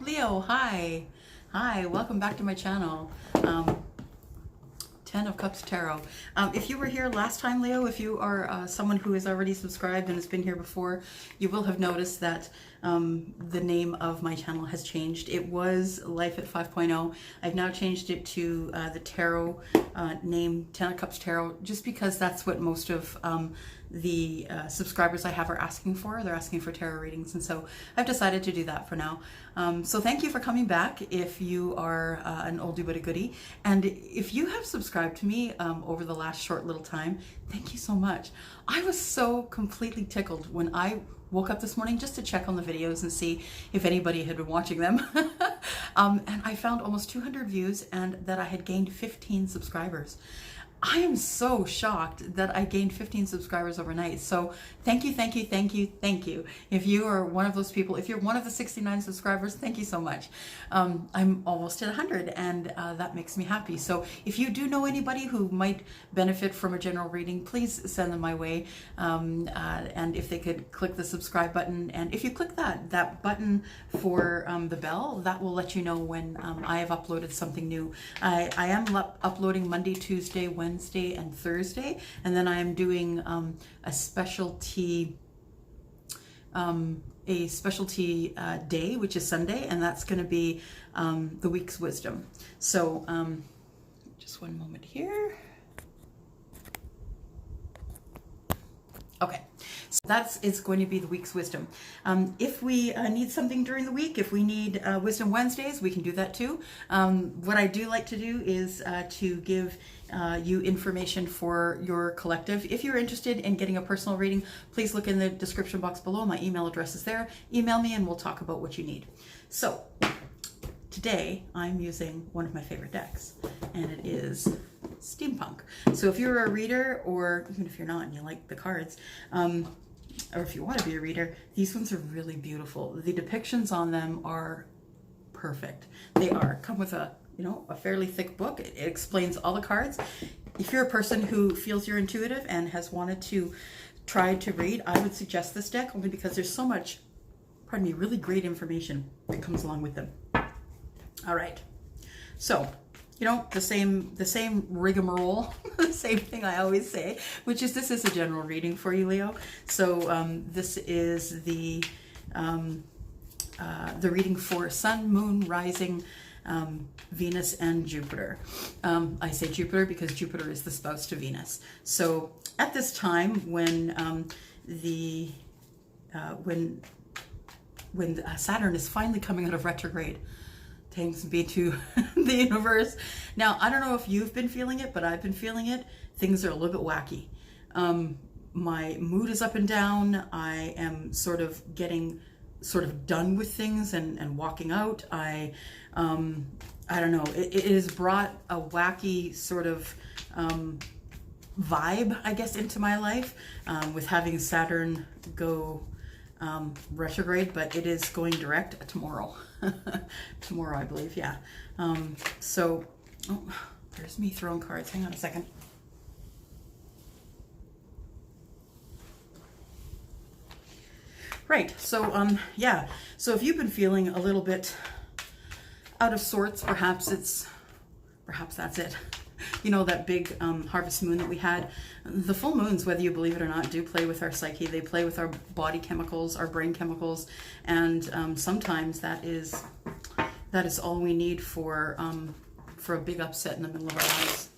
Leo, hi. Hi, welcome back to my channel. 10 of Cups Tarot. If you were here last time, Leo, if you are someone who has already subscribed and has been here before, you will have noticed that the name of my channel has changed. It was Life at 5.0. I've now changed it to the tarot name, 10 of Cups Tarot, just because that's what most of the subscribers I have are asking for. They're asking for tarot readings, and so I've decided to do that for now. So thank you for coming back if you are an oldie but a goodie. And if you have subscribed to me over the last short little time, thank you so much. I was so completely tickled when I woke up this morning just to check on the videos and see if anybody had been watching them. And I found almost 200 views and that I had gained 15 subscribers. I am so shocked that I gained 15 subscribers overnight. So thank you, thank you, thank you, thank you. If you are one of those people, if you're one of the 69 subscribers, thank you so much. I'm almost at 100 and that makes me happy. So if you do know anybody who might benefit from a general reading, please send them my way. And if they could click the subscribe button, and if you click that button for the bell, that will let you know when I have uploaded something new. I am uploading Monday, Tuesday, Wednesday, and Thursday, and then I am doing a specialty day, which is Sunday, and that's going to be the week's wisdom. So just one moment here. Okay, so it's going to be the week's wisdom. If we need something during the week, if we need Wisdom Wednesdays, we can do that too. What I do like to do is to give you information for your collective. If you're interested in getting a personal reading, please look in the description box below. My email address is there. Email me and we'll talk about what you need. So today I'm using one of my favorite decks, and it is Steampunk. So if you're a reader, or even if you're not and you like the cards, or if you want to be a reader, these ones are really beautiful. The depictions on them are perfect. They come with a fairly thick book. It explains all the cards. If you're a person who feels you're intuitive and has wanted to try to read, I would suggest this deck only because there's so much, pardon me, really great information that comes along with them. All right, so the same rigmarole, the same thing I always say, which is this is a general reading for you, Leo. So this is the reading for Sun, Moon, Rising, Venus, and Jupiter. I say Jupiter because Jupiter is the spouse to Venus. So at this time when Saturn is finally coming out of retrograde, thanks be to the universe. Now, I don't know if you've been feeling it, but I've been feeling it. Things are a little bit wacky. My mood is up and down. I am sort of getting done with things and walking out. I don't know. It has brought a wacky sort of vibe, I guess, into my life with having Saturn go retrograde, but it is going direct tomorrow. Tomorrow, I believe, yeah. So, oh, there's me throwing cards. Hang on a second. Right, so, yeah. So if you've been feeling a little bit out of sorts, perhaps that's it. That big harvest moon that we had. The full moons, whether you believe it or not, do play with our psyche. They play with our body chemicals, our brain chemicals, and sometimes that is all we need for a big upset in the middle of our lives.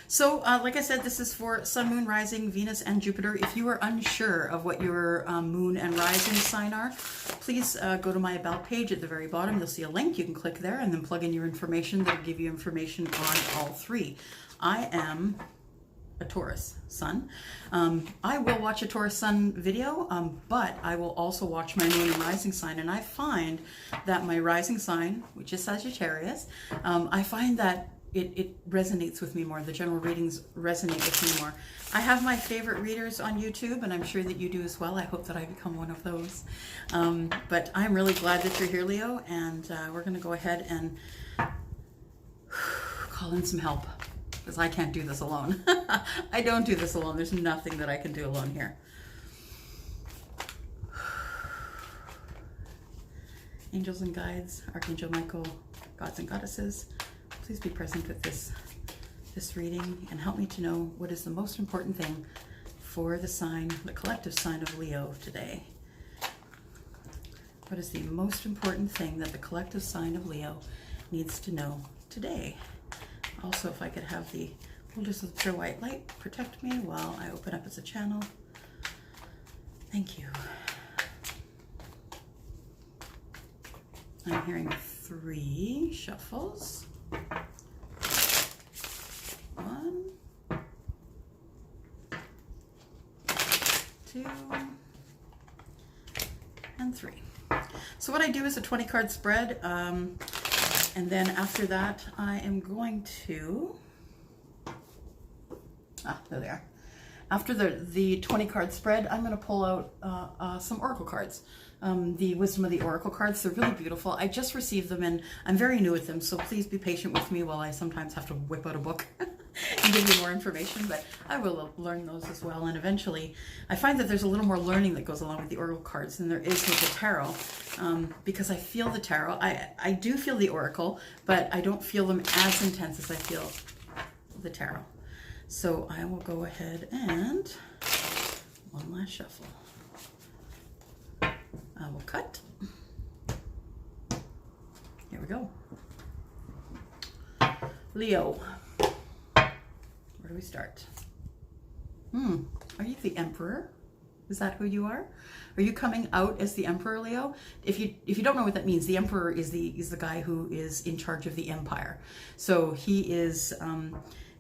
So, like I said, this is for Sun, Moon, Rising, Venus, and Jupiter. If you are unsure of what your Moon and Rising sign are, please go to my About page at the very bottom. You'll see a link. You can click there and then plug in your information. That'll give you information on all three. I am a Taurus Sun. I will watch a Taurus Sun video, but I will also watch my Moon and Rising sign. And I find that my Rising sign, which is Sagittarius, I find that it resonates with me more. The general readings resonate with me more. I have my favorite readers on YouTube, and I'm sure that you do as well. I hope that I become one of those. But I'm really glad that you're here, Leo, and we're going to go ahead and call in some help, because I can't do this alone. I don't do this alone. There's nothing that I can do alone here. Angels and guides, Archangel Michael, gods and goddesses, please be present with this reading and help me to know what is the most important thing for the sign, the collective sign of Leo today. What is the most important thing that the collective sign of Leo needs to know today? Also, if I could have the holders of the pure white light protect me while I open up as a channel. Thank you. I'm hearing 3 shuffles. 1, 2, and 3. So what I do is a 20 card spread, and then after that I am going to, there they are. After the 20 card spread, I'm going to pull out some oracle cards. The Wisdom of the Oracle cards, they're really beautiful. I just received them and I'm very new with them, so please be patient with me while I sometimes have to whip out a book and give you more information, but I will learn those as well. And eventually, I find that there's a little more learning that goes along with the oracle cards than there is with the tarot, because I feel the tarot. I do feel the oracle, but I don't feel them as intense as I feel the tarot. So I will go ahead and one last shuffle. I will cut. Here we go. Leo. Where do we start? Are you the Emperor? Is that who you are? Are you coming out as the Emperor, Leo? If you don't know what that means, the Emperor is the guy who is in charge of the empire. So he is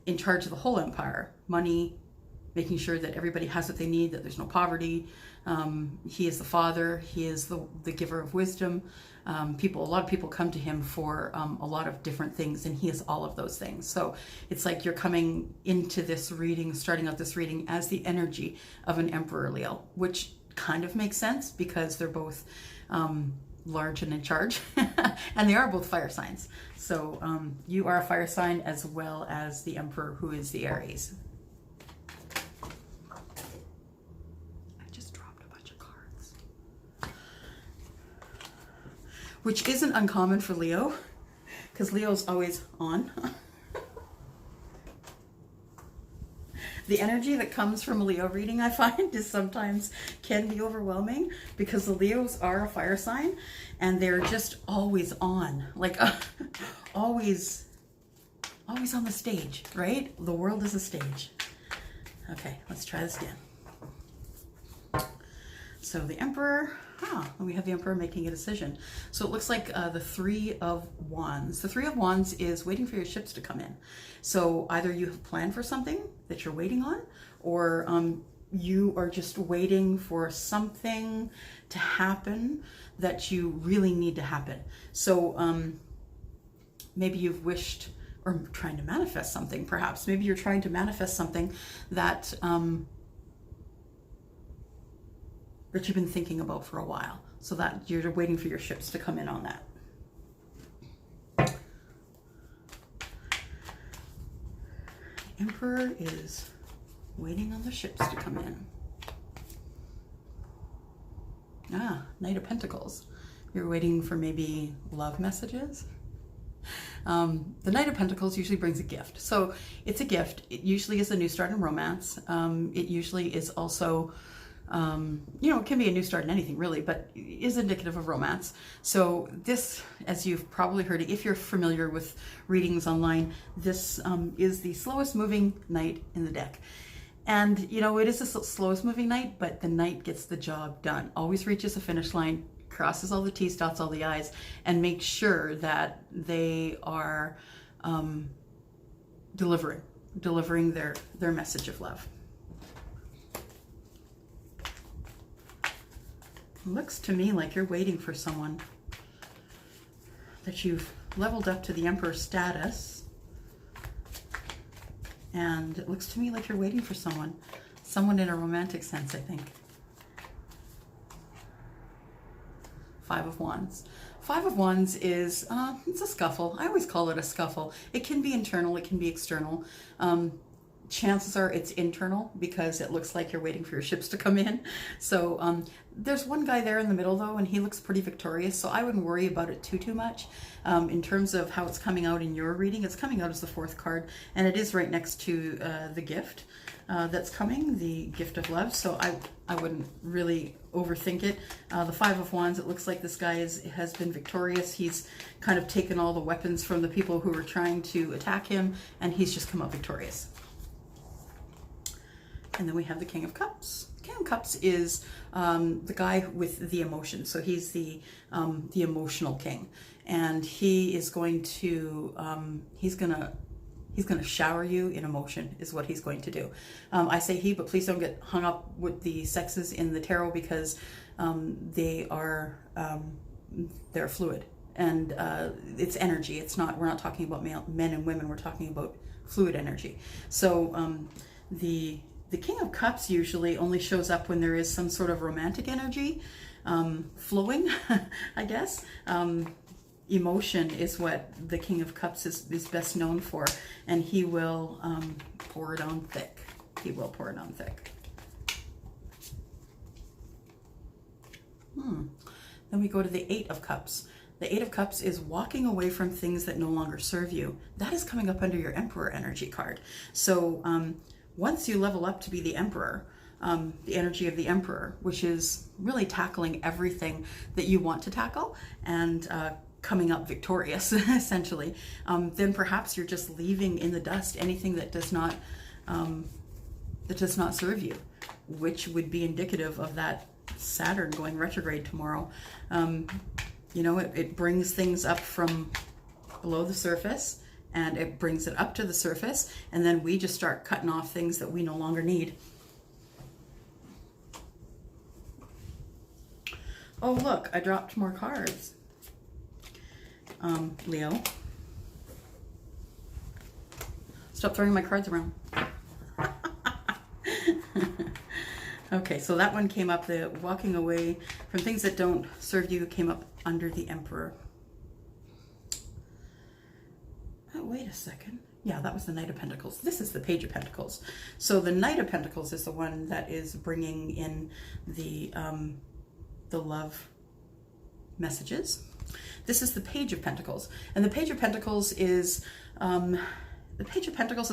in charge of the whole empire. Money, making sure that everybody has what they need, that there's no poverty. He is the father. He is the giver of wisdom. A lot of people come to him for a lot of different things, and he is all of those things. So it's like you're coming into this reading, starting out this reading as the energy of an Emperor, Leo, which kind of makes sense because they're both large and in charge, and they are both fire signs. So you are a fire sign as well as the Emperor, who is the Aries. Which isn't uncommon for Leo, because Leo's always on. The energy that comes from a Leo reading, I find, is sometimes can be overwhelming, because the Leos are a fire sign and they're just always on, like always on the stage, right? The world is a stage. Okay, let's try this again. So the Emperor, we have the Emperor making a decision. So it looks like the 3 of Wands. The 3 of Wands is waiting for your ships to come in. So either you have planned for something that you're waiting on, or you are just waiting for something to happen that you really need to happen. So maybe you've wished, or trying to manifest something perhaps. Maybe you're trying to manifest something that that you've been thinking about for a while, so that you're waiting for your ships to come in on that. Emperor is waiting on the ships to come in. Knight of Pentacles. You're waiting for maybe love messages. The Knight of Pentacles usually brings a gift. So it's a gift. It usually is a new start in romance. It usually is also it can be a new start in anything really, but is indicative of romance. So this, as you've probably heard, if you're familiar with readings online, this is the slowest moving knight in the deck. And, it is the slowest moving knight, but the knight gets the job done. Always reaches the finish line, crosses all the T's, dots all the I's, and makes sure that they are delivering their message of love. Looks to me like you're waiting for someone, that you've leveled up to the Emperor status, and it looks to me like you're waiting for someone in a romantic sense, I think. 5 of Wands. 5 of Wands is, it's a scuffle. I always call it a scuffle. It can be internal, it can be external. chances are it's internal because it looks like you're waiting for your ships to come in. So there's one guy there in the middle though, and he looks pretty victorious, so I wouldn't worry about it too much. In terms of how it's coming out in your reading, it's coming out as the 4th card, and it is right next to the gift that's coming, the gift of love. So I wouldn't really overthink it. The 5 of Wands, it looks like this guy has been victorious. He's kind of taken all the weapons from the people who were trying to attack him, and he's just come out victorious. And then we have the King of Cups. The King of Cups is the guy with the emotion. So he's the emotional king, and he is going to he's gonna shower you in emotion is what he's going to do. I say he, but please don't get hung up with the sexes in the tarot, because they're fluid, and it's energy. It's not, we're not talking about men and women. We're talking about fluid energy. So the King of Cups usually only shows up when there is some sort of romantic energy flowing, I guess. Emotion is what the King of Cups is best known for, and he will pour it on thick. He will pour it on thick. Then we go to the 8 of Cups. The 8 of Cups is walking away from things that no longer serve you. That is coming up under your Emperor energy card. So once you level up to be the Emperor, the energy of the Emperor, which is really tackling everything that you want to tackle and coming up victorious, essentially, then perhaps you're just leaving in the dust anything that does not serve you, which would be indicative of that Saturn going retrograde tomorrow. You know, it brings things up from below the surface, and it brings it up to the surface, and then we just start cutting off things that we no longer need. Oh, look, I dropped more cards. Leo. Stop throwing my cards around. Okay, so that one came up, the walking away from things that don't serve you came up under the Emperor. Oh, wait a second. Yeah, that was the Knight of Pentacles. This is the Page of Pentacles. So the Knight of Pentacles is the one that is bringing in the love messages. This is the Page of Pentacles. And the Page of Pentacles is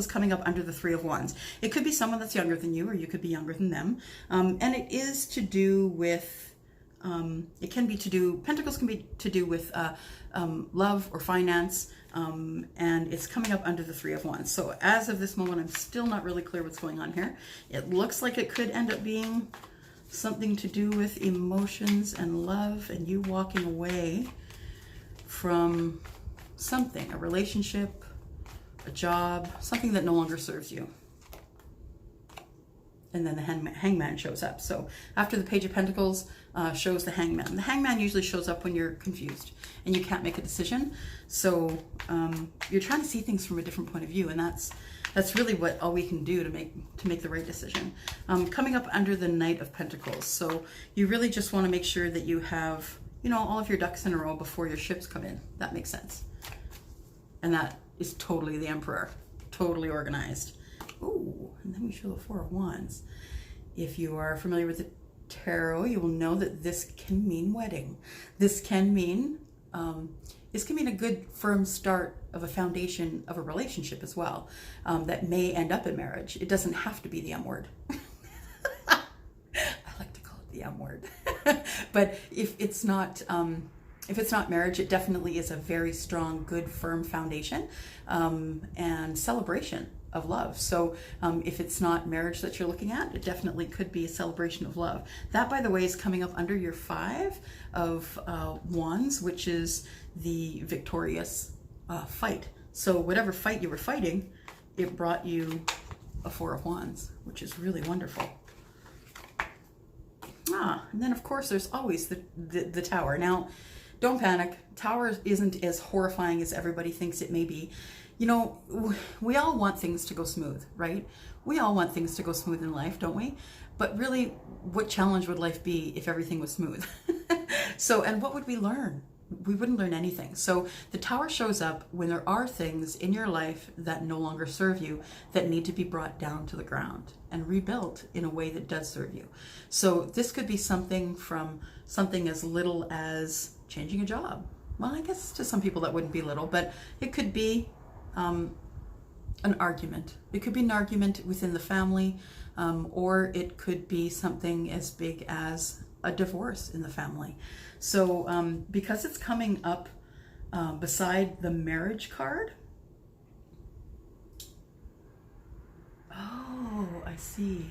coming up under the 3 of Wands. It could be someone that's younger than you, or you could be younger than them. And it is to do with, Pentacles can be to do with love or finance, and it's coming up under the 3 of Wands. So as of this moment, I'm still not really clear what's going on here. It looks like it could end up being something to do with emotions and love, and you walking away from something, a relationship, a job, something that no longer serves you. And then the Hangman shows up. So after the Page of Pentacles shows the Hangman. The Hangman usually shows up when you're confused and you can't make a decision. So you're trying to see things from a different point of view, and that's really what all we can do to make the right decision. Coming up under the Knight of Pentacles. So you really just want to make sure that you have, you know, all of your ducks in a row before your ships come in. That makes sense. And that is totally the Emperor, totally organized. Ooh, and then we show the 4 of Wands. If you are familiar with the tarot, you will know that this can mean wedding. This can mean a good firm start of a foundation of a relationship as well, that may end up in marriage. It doesn't have to be the M word. I like to call it the M word. But if it's not marriage, it definitely is a very strong, good, firm foundation, and celebration of love. So if it's not marriage that you're looking at, it definitely could be a celebration of love. That, by the way, is coming up under your 5 of Wands, which is the victorious fight. So whatever fight you were fighting, it brought you a 4 of Wands, which is really wonderful. And then of course there's always the Tower. Now, don't panic. Tower isn't as horrifying as everybody thinks it may be. You know, we all want things to go smooth, right? We all want things to go smooth in life, don't we? But really, what challenge would life be if everything was smooth? So, and what would we learn we wouldn't learn anything. So the Tower shows up when there are things in your life that no longer serve you, that need to be brought down to the ground and rebuilt in a way that does serve you. So this could be something from something as little as changing a job. Well, I guess to some people that wouldn't be little, but it could be an argument. It could be an argument within the family, or it could be something as big as a divorce in the family. So because it's coming up beside the marriage card. Oh, I see.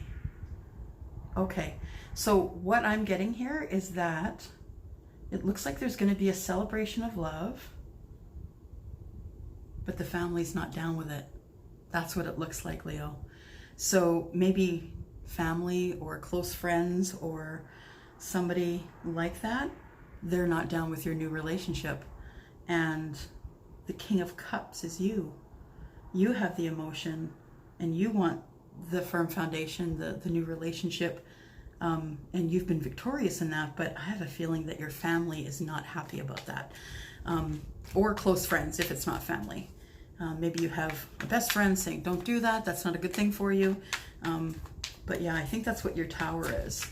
Okay, so what I'm getting here is that it looks like there's going to be a celebration of love, but the family's not down with it. That's what it looks like, Leo. So maybe family or close friends or somebody like that, they're not down with your new relationship. And the King of Cups is you. You have the emotion and you want the firm foundation, the new relationship, and you've been victorious in that, but I have a feeling that your family is not happy about that. Or close friends if it's not family. Maybe you have a best friend saying, don't do that, that's not a good thing for you. But yeah, I think that's what your Tower is.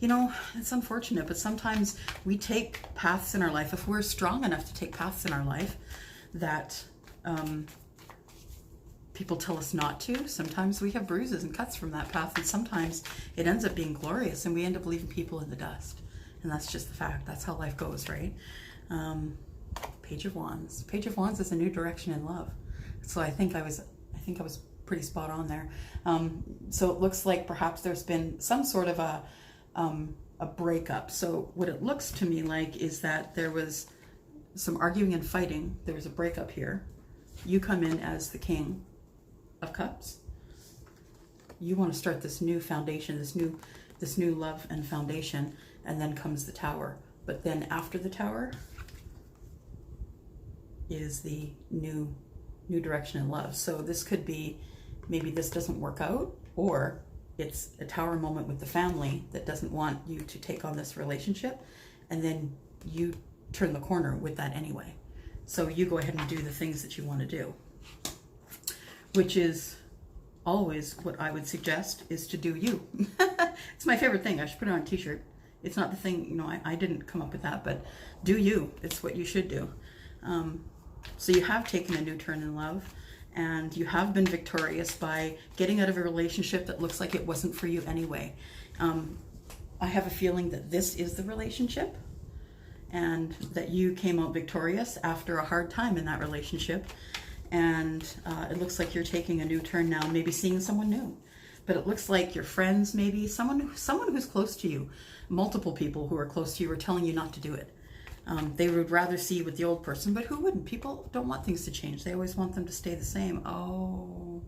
You know, it's unfortunate, but sometimes we take paths in our life, if we're strong enough to take paths in our life that people tell us not to. Sometimes we have bruises and cuts from that path, and sometimes it ends up being glorious and we end up leaving people in the dust. And that's just the fact. That's how life goes, right? Page of Wands. Page of Wands is a new direction in love. So I think I was pretty spot on there. So it looks like perhaps there's been some sort of a breakup. So what it looks to me like is that there was some arguing and fighting. There was a breakup here. You come in as the King of Cups. You want to start this new foundation, this new love and foundation, and then comes the Tower. But then after the Tower is the new direction in love. So this could be, maybe this doesn't work out, or it's a Tower moment with the family that doesn't want you to take on this relationship, and then you turn the corner with that anyway. So you go ahead and do the things that you want to do, which is always what I would suggest, is to do you. It's my favorite thing. I should put it on a t-shirt. It's not the thing, you know, I didn't come up with that, but do you. It's what you should do. So you have taken a new turn in love, and you have been victorious by getting out of a relationship that looks like it wasn't for you anyway. I have a feeling that this is the relationship, and that you came out victorious after a hard time in that relationship. And it looks like you're taking a new turn now, maybe seeing someone new. But it looks like your friends, maybe someone who's close to you, multiple people who are close to you are telling you not to do it. They would rather see you with the old person, but who wouldn't? People don't want things to change. They always want them to stay the same. Oh,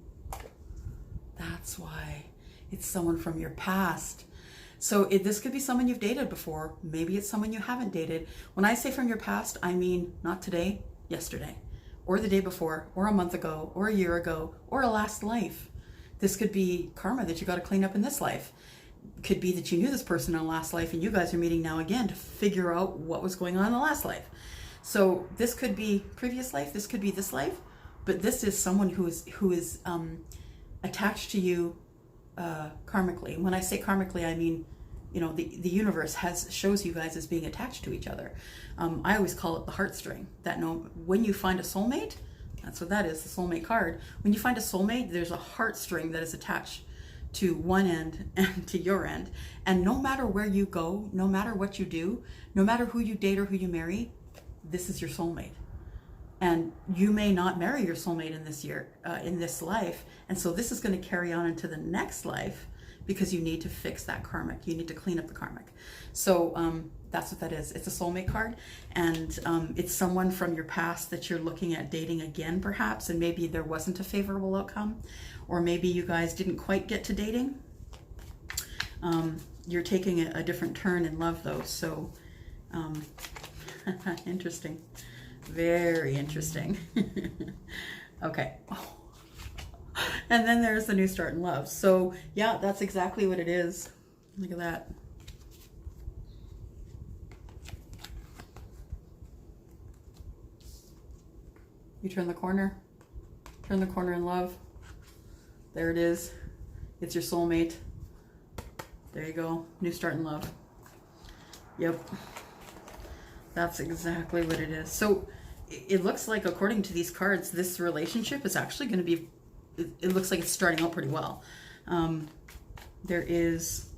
that's why. It's someone from your past. So this could be someone you've dated before. Maybe it's someone you haven't dated. When I say from your past, I mean not today, yesterday, or the day before, or a month ago, or a year ago, or a last life. This could be karma that you got to clean up in this life. Could be that you knew this person in a last life and you guys are meeting now again to figure out what was going on in the last life. So this could be previous life, this could be this life, but this is someone who is attached to you karmically. When I say karmically, I mean, you know, the universe shows you guys as being attached to each other. I always call it the heartstring. That when you find a soulmate, that's what that is, the soulmate card. When you find a soulmate, there's a heartstring that is attached to one end and to your end. And no matter where you go, no matter what you do, no matter who you date or who you marry, this is your soulmate. And you may not marry your soulmate in this life. And so this is going to carry on into the next life, because you need to fix that karmic. You need to clean up the karmic. So that's what that is. It's a soulmate card. And it's someone from your past that you're looking at dating again, perhaps. And maybe there wasn't a favorable outcome. Or maybe you guys didn't quite get to dating. You're taking a different turn in love, though. So interesting. Very interesting. Okay. Oh. And then there's the new start in love. So yeah, that's exactly what it is. Look at that. You turn the corner in love. There it is. It's your soulmate. There you go. New start in love. Yep. That's exactly what it is. So it looks like, according to these cards, this relationship is actually going to be, it looks like it's starting out pretty well. There is,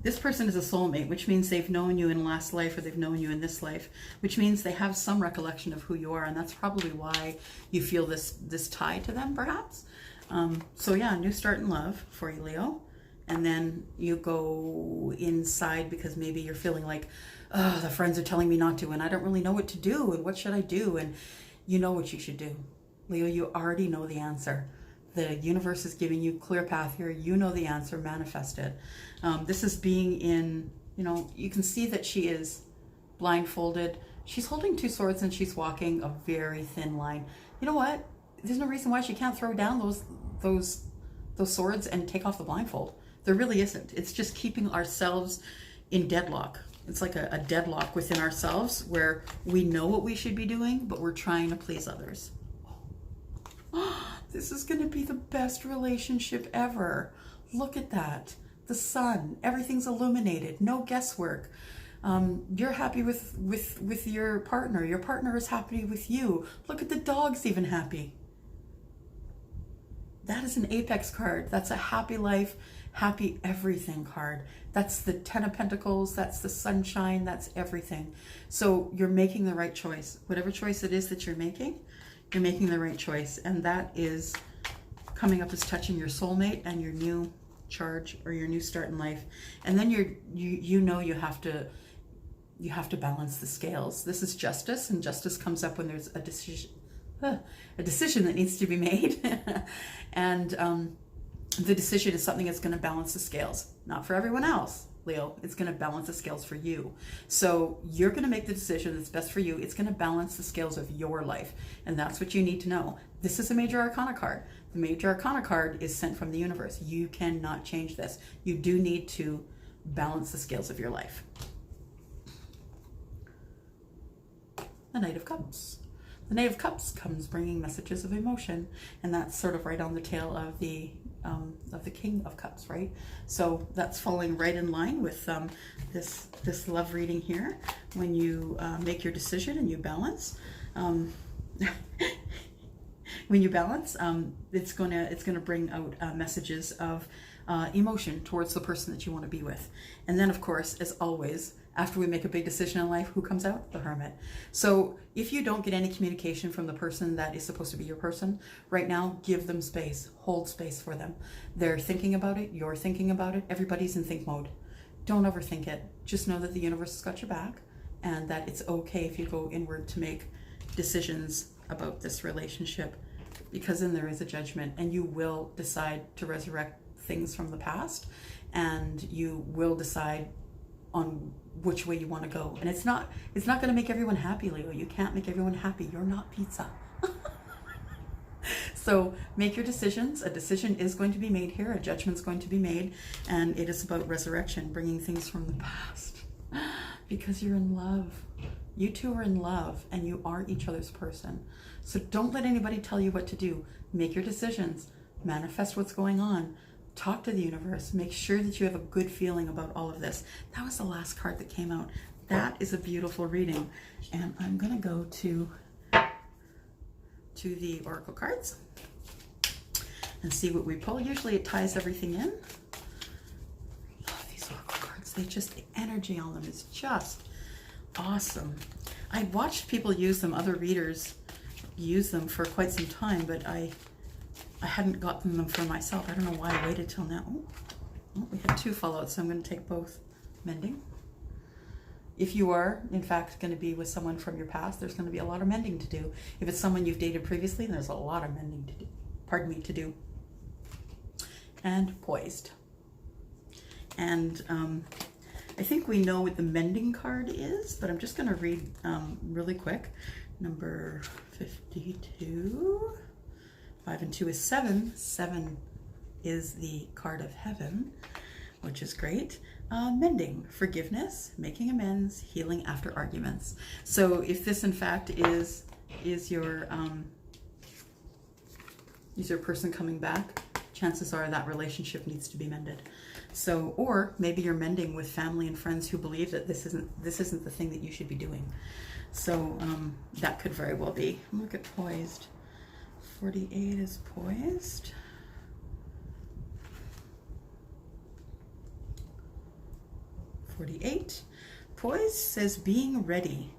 this person is a soulmate, which means they've known you in last life, or they've known you in this life, which means they have some recollection of who you are, and that's probably why you feel this tie to them, perhaps. So yeah, new start in love for you, Leo. And then you go inside because maybe you're feeling like, oh, the friends are telling me not to, and I don't really know what to do, and what should I do? And you know what you should do. Leo, you already know the answer. The universe is giving you clear path here. You know the answer, manifest it. This is being in, you know, you can see that she is blindfolded. She's holding two swords and she's walking a very thin line. You know what? There's no reason why she can't throw down those swords and take off the blindfold. There really isn't. It's just keeping ourselves in deadlock. It's like a deadlock within ourselves where we know what we should be doing, but we're trying to please others. This is going to be the best relationship ever. Look at that. The sun, everything's illuminated, no guesswork. You're happy with your partner. Your partner is happy with you. Look at the dog's even happy. That is an apex card. That's a happy life, happy everything card. That's the 10 of Pentacles. That's the sunshine. That's everything. So you're making the right choice. Whatever choice it is that you're making the right choice. And that is coming up as touching your soulmate and your new charge or your new start in life. And then you know you have to balance the scales. This is justice, and justice comes up when there's a decision that needs to be made. And the decision is something that's going to balance the scales. Not for everyone else, Leo. It's going to balance the scales for you. So you're going to make the decision that's best for you. It's going to balance the scales of your life. And that's what you need to know. This is a major arcana card. The major arcana card is sent from the universe. You cannot change this. You do need to balance the scales of your life. The Knight of Cups. The Knight of Cups comes bringing messages of emotion, and that's sort of right on the tail of the King of Cups, right? So that's falling right in line with this love reading here. When you make your decision and you balance, when you balance, it's gonna bring out messages of emotion towards the person that you want to be with. And then, of course, as always, after we make a big decision in life, who comes out? The Hermit. So if you don't get any communication from the person that is supposed to be your person right now, give them space. Hold space for them. They're thinking about it. You're thinking about it. Everybody's in think mode. Don't overthink it. Just know that the universe has got your back, and that it's okay if you go inward to make decisions about this relationship, because then there is a judgment, and you will decide to resurrect things from the past, and you will decide on which way you want to go. And it's not going to make everyone happy, Leo. You can't make everyone happy. You're not pizza. So make your decisions. A decision is going to be made here. A judgment's going to be made. And it is about resurrection, bringing things from the past. Because you're in love. You two are in love, and you are each other's person. So don't let anybody tell you what to do. Make your decisions. Manifest what's going on. Talk to the universe. Make sure that you have a good feeling about all of this. That was the last card that came out. That is a beautiful reading. And I'm going to go to the Oracle cards and see what we pull. Usually it ties everything in. I love these Oracle cards. They just, the energy on them is just awesome. I watched people use them, other readers use them for quite some time, but I hadn't gotten them for myself. I don't know why I waited till now. Oh, we had two fallouts, so I'm going to take both. Mending. If you are, in fact, going to be with someone from your past, there's going to be a lot of mending to do. If it's someone you've dated previously, there's a lot of mending to do. Pardon me, to do. And Poised. And I think we know what the mending card is, but I'm just going to read really quick. Number 52. 5 and 2 is 7. 7 is the card of heaven. which is great. Mending, forgiveness, making amends, healing after arguments. So if this in fact is your person coming back, chances are that relationship needs to be mended. So, or maybe you're mending with family and friends who believe that this isn't the thing that you should be doing. So that could very well be. Look at poised. 48 is poised. Poise says being ready,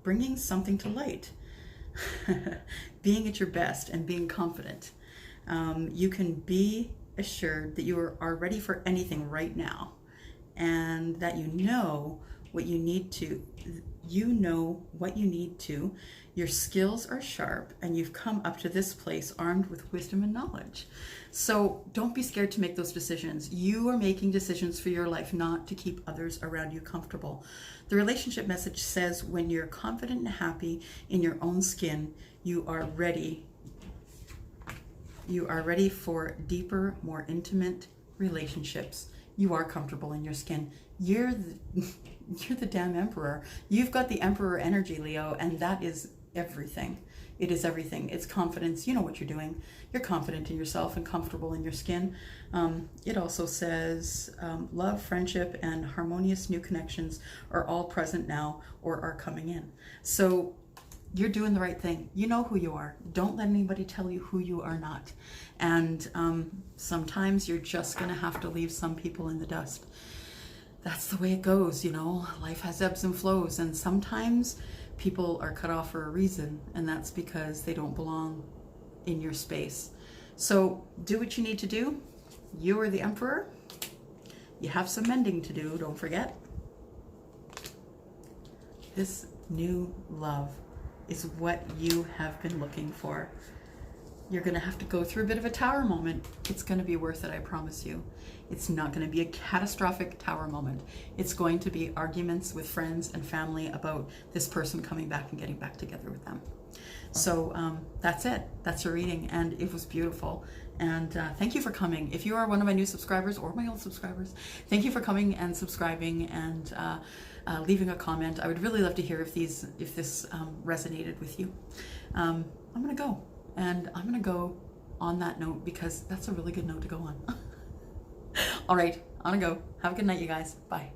bringing something to light, being at your best and being confident. You can be assured that you are ready for anything right now, and that you know what you need to. Your skills are sharp, and you've come up to this place armed with wisdom and knowledge. So don't be scared to make those decisions. You are making decisions for your life, not to keep others around you comfortable. The relationship message says when you're confident and happy in your own skin, you are ready. You are ready for deeper, more intimate relationships. You are comfortable in your skin. You're the damn emperor. You've got the emperor energy, Leo, and that is everything. It is everything. It's confidence. You know what you're doing. You're confident in yourself and comfortable in your skin. It also says love, friendship, and harmonious new connections are all present now or are coming in. So you're doing the right thing. You know who you are. Don't let anybody tell you who you are not. And sometimes you're just going to have to leave some people in the dust. That's the way it goes, you know. Life has ebbs and flows, and sometimes people are cut off for a reason, and that's because they don't belong in your space. So do what you need to do. You are the emperor. You have some mending to do, don't forget. This new love is what you have been looking for. You're going to have to go through a bit of a tower moment. It's going to be worth it, I promise you. It's not going to be a catastrophic tower moment. It's going to be arguments with friends and family about this person coming back and getting back together with them. So that's it. That's your reading, and it was beautiful. And thank you for coming. If you are one of my new subscribers or my old subscribers, thank you for coming and subscribing and leaving a comment. I would really love to hear if this resonated with you. I'm going to go. And I'm going to go on that note because that's a really good note to go on. All right, on a go. Have a good night, you guys. Bye.